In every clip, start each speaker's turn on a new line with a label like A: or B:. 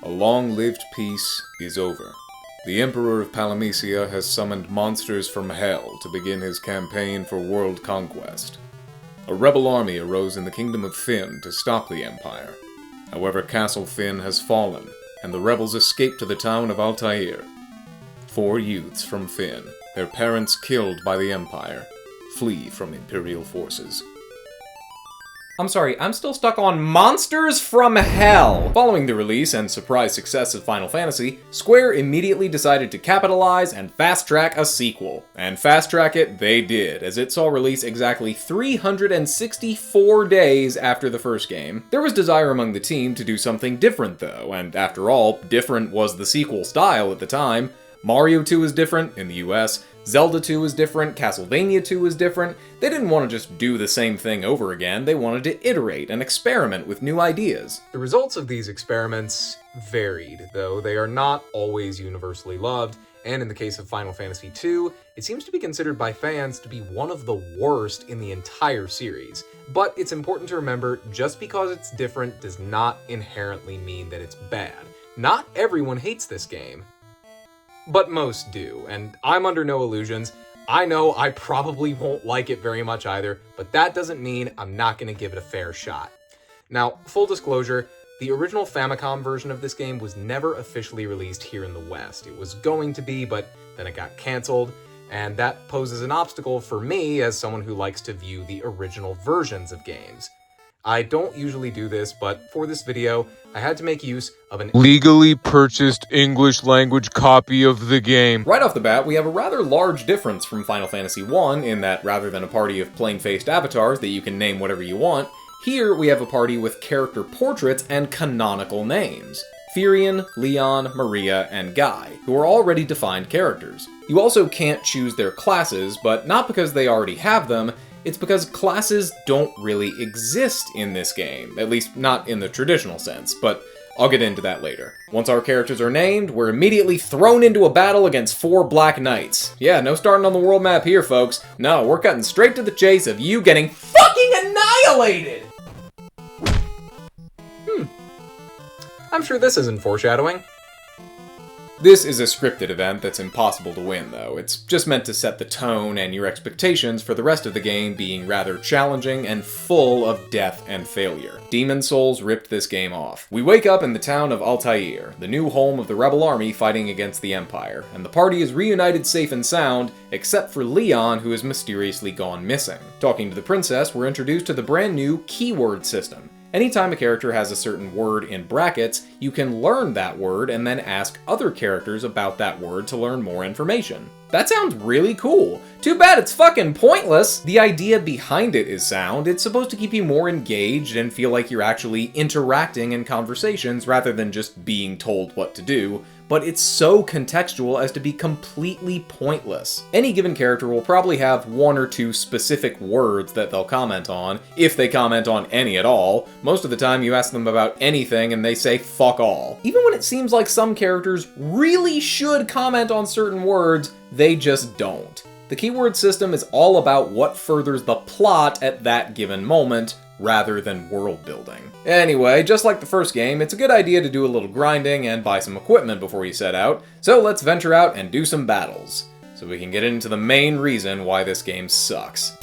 A: A long-lived peace is over. The Emperor of Palamecia has summoned monsters from hell to begin his campaign for world conquest. A rebel army arose in the kingdom of Fynn to stop the Empire. However, Castle Fynn has fallen, and the rebels escape to the town of Altair. 4 youths from Fynn, their parents killed by the Empire, flee from Imperial forces.
B: I'm sorry, I'm still stuck on Monsters from Hell! Following the release and surprise success of Final Fantasy, Square immediately decided to capitalize and fast-track a sequel. And fast-track it they did, as it saw release exactly 364 days after the first game. There was desire among the team to do something different though, and after all, different was the sequel style at the time. Mario 2 is different in the US, Zelda 2 is different, Castlevania 2 is different. They didn't want to just do the same thing over again, they wanted to iterate and experiment with new ideas.
C: The results of these experiments varied, though they are not always universally loved, and in the case of Final Fantasy II, it seems to be considered by fans to be one of the worst in the entire series. But it's important to remember, just because it's different does not inherently mean that it's bad. Not everyone hates this game. But most do, and I'm under no illusions. I know I probably won't like it very much either, but that doesn't mean I'm not going to give it a fair shot. Now, full disclosure, the original Famicom version of this game was never officially released here in the West. It was going to be, but then it got canceled, and that poses an obstacle for me as someone who likes to view the original versions of games. I don't usually do this, but for this video, I had to make use of an
D: legally purchased English language copy of the game.
B: Right off the bat, we have a rather large difference from Final Fantasy I in that rather than a party of plain-faced avatars that you can name whatever you want, here we have a party with character portraits and canonical names. Firion, Leon, Maria, and Guy, who are already defined characters. You also can't choose their classes, but not because they already have them, it's because classes don't really exist in this game, at least not in the traditional sense, but I'll get into that later. Once our characters are named, we're immediately thrown into a battle against 4 Black Knights. Yeah, no starting on the world map here, folks. No, we're cutting straight to the chase of you getting fucking annihilated!
C: I'm sure this isn't foreshadowing.
B: This is a scripted event that's impossible to win, though. It's just meant to set the tone and your expectations for the rest of the game being rather challenging and full of death and failure. Demon Souls ripped this game off. We wake up in the town of Altair, the new home of the rebel army fighting against the Empire, and the party is reunited safe and sound, except for Leon, who has mysteriously gone missing. Talking to the princess, we're introduced to the brand new keyword system. Anytime a character has a certain word in brackets, you can learn that word and then ask other characters about that word to learn more information. That sounds really cool. Too bad it's fucking pointless. The idea behind it is sound. It's supposed to keep you more engaged and feel like you're actually interacting in conversations rather than just being told what to do, but it's so contextual as to be completely pointless. Any given character will probably have 1 or 2 specific words that they'll comment on, if they comment on any at all. Most of the time you ask them about anything and they say fuck all. Even when it seems like some characters really should comment on certain words, they just don't. The keyword system is all about what furthers the plot at that given moment, rather than world building. Anyway, just like the first game, it's a good idea to do a little grinding and buy some equipment before you set out, so let's venture out and do some battles, so we can get into the main reason why this game sucks.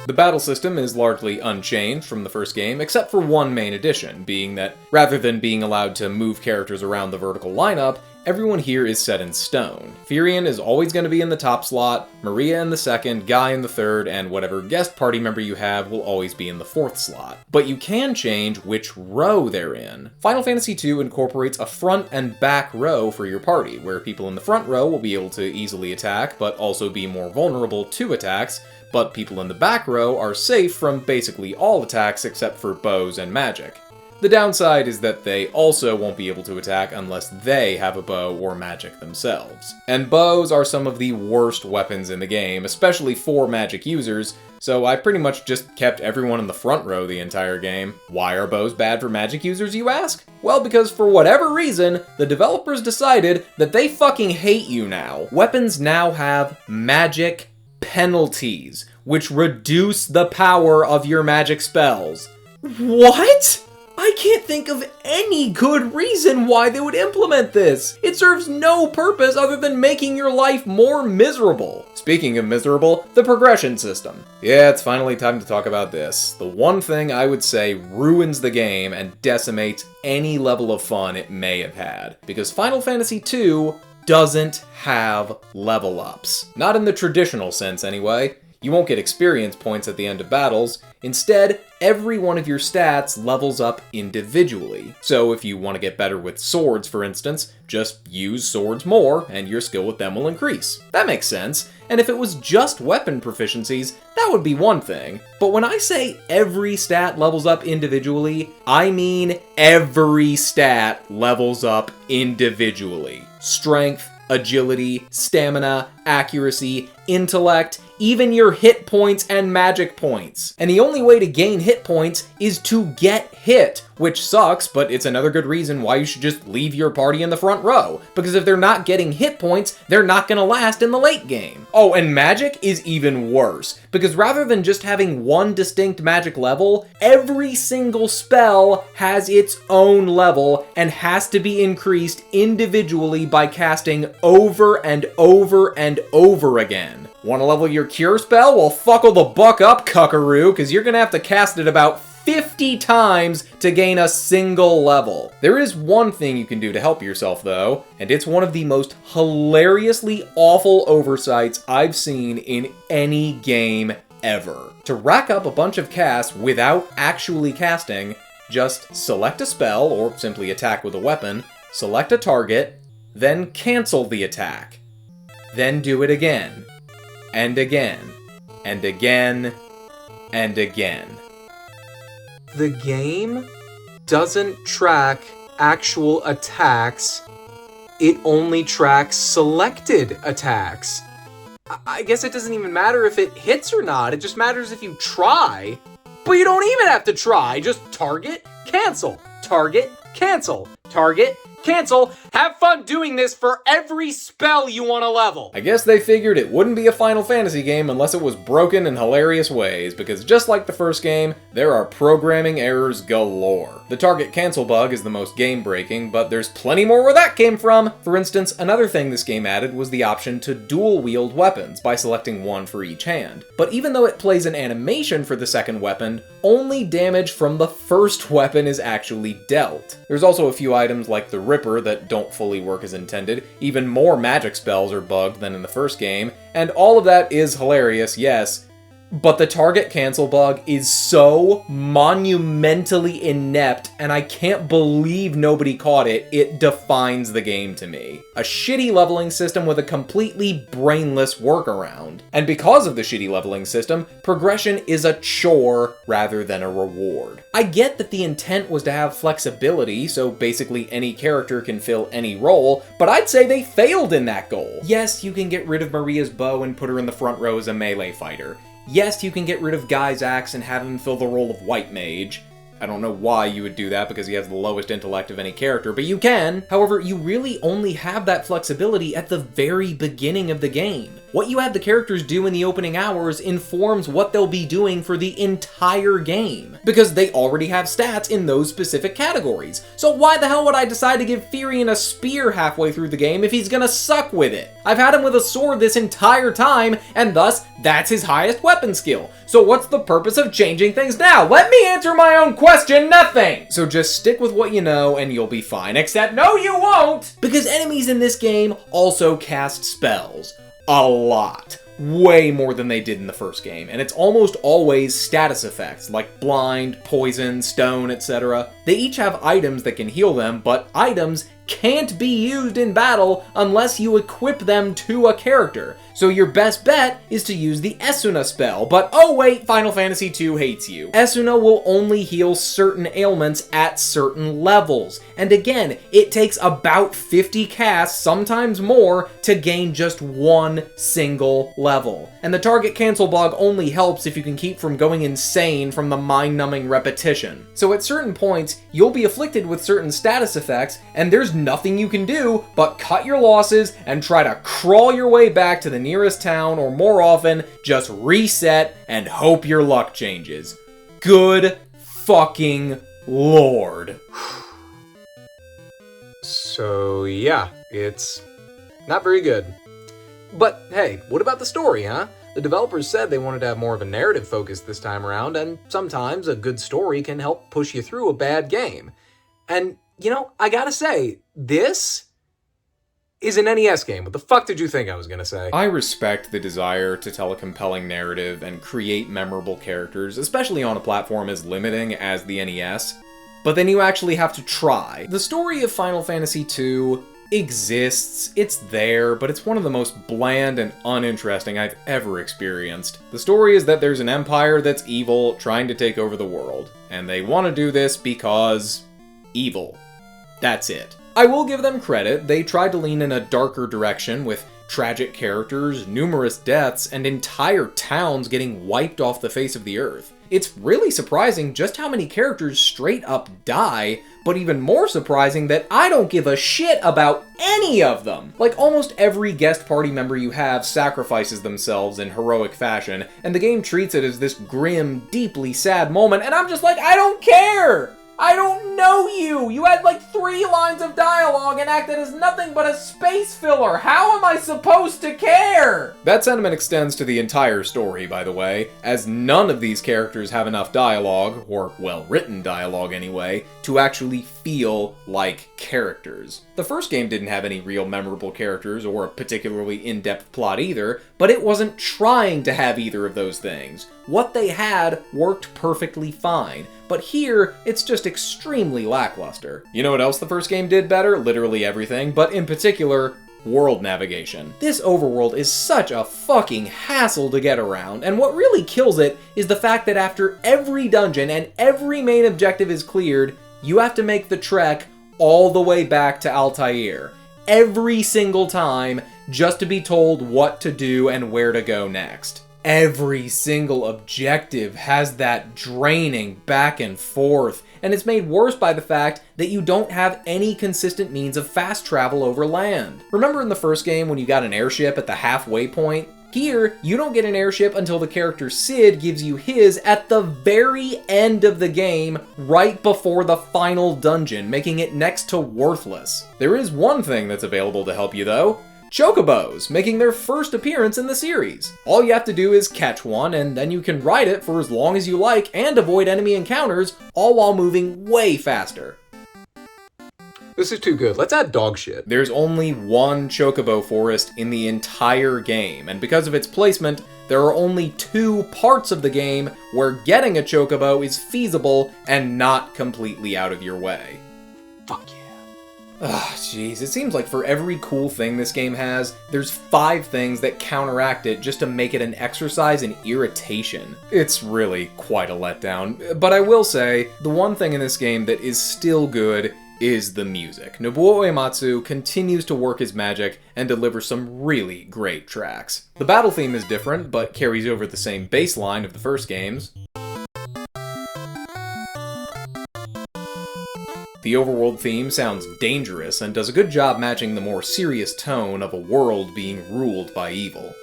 B: The battle system is largely unchanged from the first game, except for one main addition, being that rather than being allowed to move characters around the vertical lineup, everyone here is set in stone. Firion is always going to be in the top slot, Maria in the second, Guy in the third, and whatever guest party member you have will always be in the 4th slot. But you can change which row they're in. Final Fantasy II incorporates a front and back row for your party, where people in the front row will be able to easily attack, but also be more vulnerable to attacks, but people in the back row are safe from basically all attacks except for bows and magic. The downside is that they also won't be able to attack unless they have a bow or magic themselves. And bows are some of the worst weapons in the game, especially for magic users, so I pretty much just kept everyone in the front row the entire game. Why are bows bad for magic users, you ask? Well, because for whatever reason, the developers decided that they fucking hate you now. Weapons now have magic penalties, which reduce the power of your magic spells. What? I can't think of any good reason why they would implement this. It serves no purpose other than making your life more miserable. Speaking of miserable, the progression system. Yeah, it's finally time to talk about this. The one thing I would say ruins the game and decimates any level of fun it may have had. Because Final Fantasy II doesn't have level ups. Not in the traditional sense anyway. You won't get experience points at the end of battles. Instead, every one of your stats levels up individually. So if you want to get better with swords, for instance, just use swords more, and your skill with them will increase. That makes sense. And if it was just weapon proficiencies, that would be one thing. But when I say every stat levels up individually, I mean every stat levels up individually. Strength, agility, stamina, accuracy, intellect, even your hit points and magic points. And the only way to gain hit points is to get hit, which sucks, but it's another good reason why you should just leave your party in the front row. Because if they're not getting hit points, they're not gonna last in the late game. Oh, and magic is even worse, because rather than just having one distinct magic level, every single spell has its own level and has to be increased individually by casting over and over and over again. Want to level your cure spell? Well, fuckle the buck up, cuckaroo, because you're gonna have to cast it about 50 times to gain a single level. There is one thing you can do to help yourself though, and it's one of the most hilariously awful oversights I've seen in any game ever. To rack up a bunch of casts without actually casting, just select a spell, or simply attack with a weapon, select a target, then cancel the attack. Then do it again. And again. And again. And again.
C: The game doesn't track actual attacks, it only tracks selected attacks. I guess it doesn't even matter if it hits or not, it just matters if you try. But you don't even have to try, just target, cancel, target, cancel, target, cancel. Have fun doing this for every spell you want to level.
B: I guess they figured it wouldn't be a Final Fantasy game unless it was broken in hilarious ways, because just like the first game, there are programming errors galore. The target cancel bug is the most game-breaking, but there's plenty more where that came from. For instance, another thing this game added was the option to dual-wield weapons by selecting one for each hand. But even though it plays an animation for the second weapon, only damage from the first weapon is actually dealt. There's also a few items like the Ripper that don't fully work as intended, even more magic spells are bugged than in the first game, and all of that is hilarious, yes, but the target cancel bug is so monumentally inept, and I can't believe nobody caught it. It defines the game to me. A shitty leveling system with a completely brainless workaround. And because of the shitty leveling system, progression is a chore rather than a reward. I get that the intent was to have flexibility, so basically any character can fill any role, but I'd say they failed in that goal. Yes, you can get rid of Maria's bow and put her in the front row as a melee fighter. Yes, you can get rid of Guy's axe and have him fill the role of White Mage. I don't know why you would do that because he has the lowest intellect of any character, but you can. However, you really only have that flexibility at the very beginning of the game. What you have the characters do in the opening hours informs what they'll be doing for the entire game, because they already have stats in those specific categories. So why the hell would I decide to give Firion a spear halfway through the game if he's gonna suck with it? I've had him with a sword this entire time, and thus, that's his highest weapon skill. So what's the purpose of changing things now? Let me answer my own question, nothing! So just stick with what you know and you'll be fine, except no you won't! Because enemies in this game also cast spells. A lot. Way more than they did in the first game, and it's almost always status effects, like blind, poison, stone, etc. They each have items that can heal them, but items can't be used in battle unless you equip them to a character. So your best bet is to use the Esuna spell, but oh wait, Final Fantasy II hates you. Esuna will only heal certain ailments at certain levels, and again, it takes about 50 casts, sometimes more, to gain just one single level. And the target cancel bug only helps if you can keep from going insane from the mind-numbing repetition. So at certain points, you'll be afflicted with certain status effects, and there's nothing you can do but cut your losses and try to crawl your way back to the nearest town, or more often, just reset and hope your luck changes. Good fucking lord.
C: So yeah, it's not very good. But hey, what about the story, huh? The developers said they wanted to have more of a narrative focus this time around, and sometimes a good story can help push you through a bad game. And, you know, I gotta say, this is an NES game. What the fuck did you think I was gonna say?
B: I respect the desire to tell a compelling narrative and create memorable characters, especially on a platform as limiting as the NES. But then you actually have to try. The story of Final Fantasy II exists, it's there, but it's one of the most bland and uninteresting I've ever experienced. The story is that there's an empire that's evil, trying to take over the world, and they want to do this because evil. That's it. I will give them credit, they tried to lean in a darker direction with tragic characters, numerous deaths, and entire towns getting wiped off the face of the earth. It's really surprising just how many characters straight up die, but even more surprising that I don't give a shit about any of them. Like, almost every guest party member you have sacrifices themselves in heroic fashion, and the game treats it as this grim, deeply sad moment, and I'm just like, I don't care! I don't know you! You had like 3 lines of dialogue and acted as nothing but a space filler! How am I supposed to care? That sentiment extends to the entire story, by the way, as none of these characters have enough dialogue, or well-written dialogue anyway, to actually feel like characters. The first game didn't have any real memorable characters or a particularly in-depth plot either, but it wasn't trying to have either of those things. What they had worked perfectly fine, but here, it's just extremely lackluster. You know what else the first game did better? Literally everything, but in particular, world navigation. This overworld is such a fucking hassle to get around, and what really kills it is the fact that after every dungeon and every main objective is cleared, you have to make the trek all the way back to Altair. Every single time, just to be told what to do and where to go next. Every single objective has that draining back and forth, and it's made worse by the fact that you don't have any consistent means of fast travel over land. Remember in the first game when you got an airship at the halfway point? Here, you don't get an airship until the character Sid gives you his at the very end of the game, right before the final dungeon, making it next to worthless. There is one thing that's available to help you though. Chocobos, making their first appearance in the series. All you have to do is catch one, and then you can ride it for as long as you like and avoid enemy encounters, all while moving way faster.
C: This is too good. Let's add dog shit.
B: There's only one Chocobo forest in the entire game, and because of its placement, there are only 2 parts of the game where getting a Chocobo is feasible and not completely out of your way.
C: Fuck yeah.
B: Ugh, jeez, it seems like for every cool thing this game has, there's 5 things that counteract it just to make it an exercise in irritation. It's really quite a letdown, but I will say, the one thing in this game that is still good is the music. Nobuo Uematsu continues to work his magic and deliver some really great tracks. The battle theme is different, but carries over the same bass line of the first games. The overworld theme sounds dangerous and does a good job matching the more serious tone of a world being ruled by evil.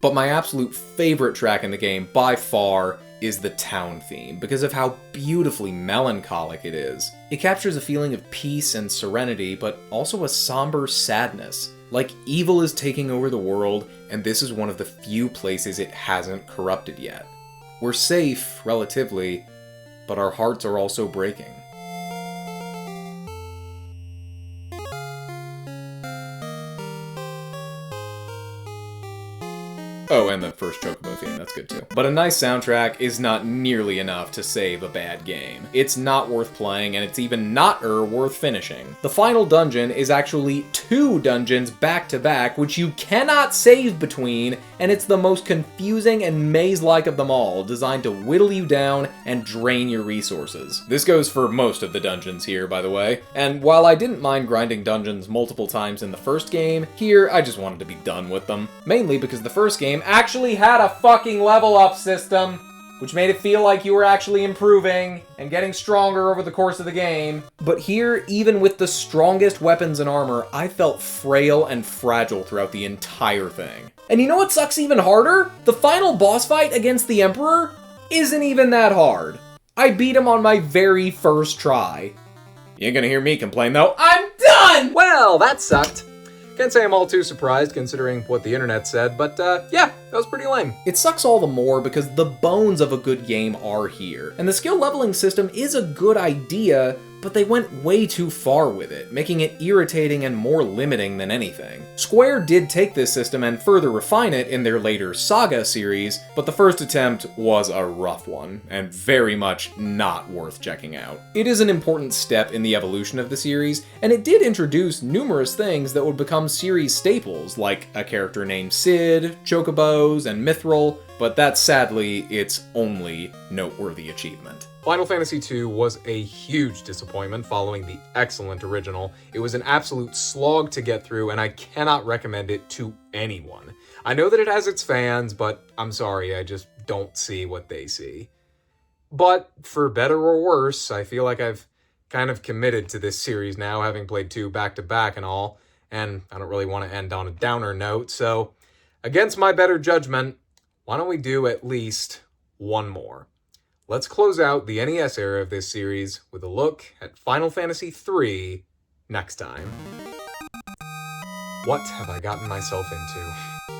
B: But my absolute favorite track in the game, by far, is the town theme, because of how beautifully melancholic it is. It captures a feeling of peace and serenity, but also a somber sadness. Like evil is taking over the world, and this is one of the few places it hasn't corrupted yet. We're safe, relatively, but our hearts are also breaking. Oh, and the first Chocobo theme, that's good too. But a nice soundtrack is not nearly enough to save a bad game. It's not worth playing, and it's even not-er worth finishing. The final dungeon is actually 2 dungeons back-to-back, which you cannot save between, and it's the most confusing and maze-like of them all, designed to whittle you down and drain your resources. This goes for most of the dungeons here, by the way, and while I didn't mind grinding dungeons multiple times in the first game, here I just wanted to be done with them. Mainly because the first game actually had a fucking level up system. which made it feel like you were actually improving and getting stronger over the course of the game. But here, even with the strongest weapons and armor, I felt frail and fragile throughout the entire thing. And you know what sucks even harder? The final boss fight against the Emperor isn't even that hard. I beat him on my very first try.
A: You ain't gonna hear me complain though.
B: I'm done!
C: Well, that sucked. Can't say I'm all too surprised considering what the internet said, but yeah, that was pretty lame.
B: It sucks all the more because the bones of a good game are here, and the skill leveling system is a good idea, but they went way too far with it, making it irritating and more limiting than anything. Square did take this system and further refine it in their later Saga series, but the first attempt was a rough one, and very much not worth checking out. It is an important step in the evolution of the series, and it did introduce numerous things that would become series staples, like a character named Cid, Chocobos, and Mithril, but that's sadly its only noteworthy achievement.
C: Final Fantasy II was a huge disappointment following the excellent original. It was an absolute slog to get through, and I cannot recommend it to anyone. I know that it has its fans, but I'm sorry, I just don't see what they see. But for better or worse, I feel like I've kind of committed to this series now, having played 2 back-to-back and all, and I don't really want to end on a downer note, so against my better judgment, why don't we do at least one more? Let's close out the NES era of this series with a look at Final Fantasy III next time. What have I gotten myself into?